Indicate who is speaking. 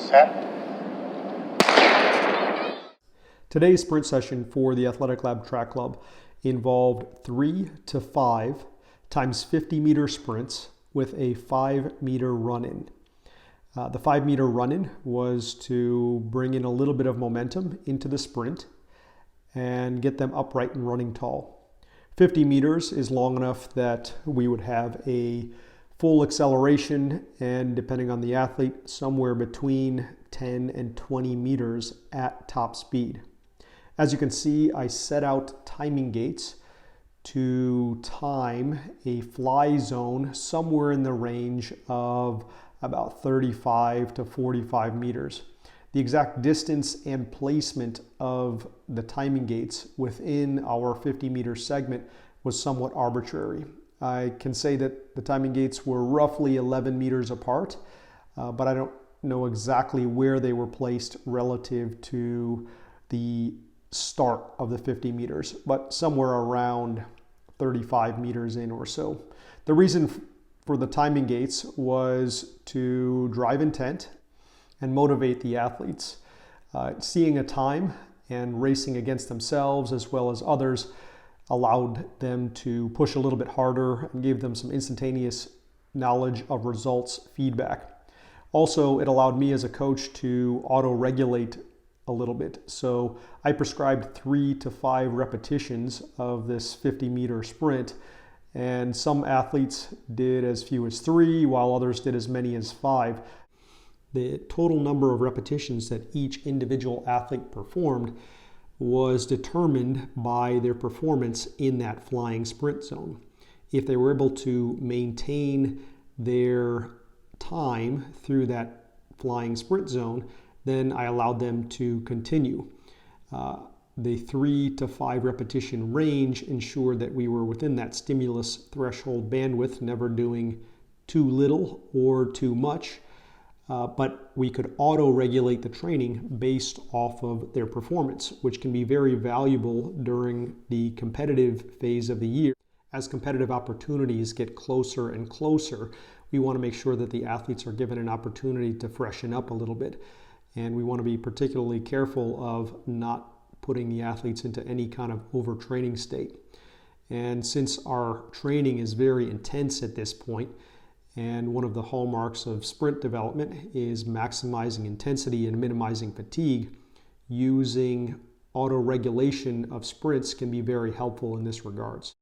Speaker 1: Set.
Speaker 2: Today's sprint session for the Athletic Lab Track Club involved 3 to 5 times 50-meter sprints with a 5-meter run-in. The 5-meter run-in was to bring in a little bit of momentum into the sprint and get them upright and running tall. 50 meters is long enough that we would have a full acceleration and, depending on the athlete, somewhere between 10 and 20 meters at top speed. As you can see, I set out timing gates to time a fly zone somewhere in the range of about 35 to 45 meters. The exact distance and placement of the timing gates within our 50-meter segment was somewhat arbitrary. I can say that the timing gates were roughly 11 meters apart, but I don't know exactly where they were placed relative to the start of the 50 meters, but somewhere around 35 meters in or so. The reason for the timing gates was to drive intent and motivate the athletes. Seeing a time and racing against themselves as well as others allowed them to push a little bit harder and gave them some instantaneous knowledge of results feedback. Also, it allowed me as a coach to auto-regulate a little bit. So I prescribed 3 to 5 repetitions of this 50-meter sprint, and some athletes did as few as 3, while others did as many as 5. The total number of repetitions that each individual athlete performed was determined by their performance in that flying sprint zone. If they were able to maintain their time through that flying sprint zone, then I allowed them to continue. The 3 to 5 repetition range ensured that we were within that stimulus threshold bandwidth, never doing too little or too much, but we could auto-regulate the training based off of their performance, which can be very valuable during the competitive phase of the year. As competitive opportunities get closer and closer, we want to make sure that the athletes are given an opportunity to freshen up a little bit. And we want to be particularly careful of not putting the athletes into any kind of overtraining state. And since our training is very intense at this point, and one of the hallmarks of sprint development is maximizing intensity and minimizing fatigue, using auto-regulation of sprints can be very helpful in this regards.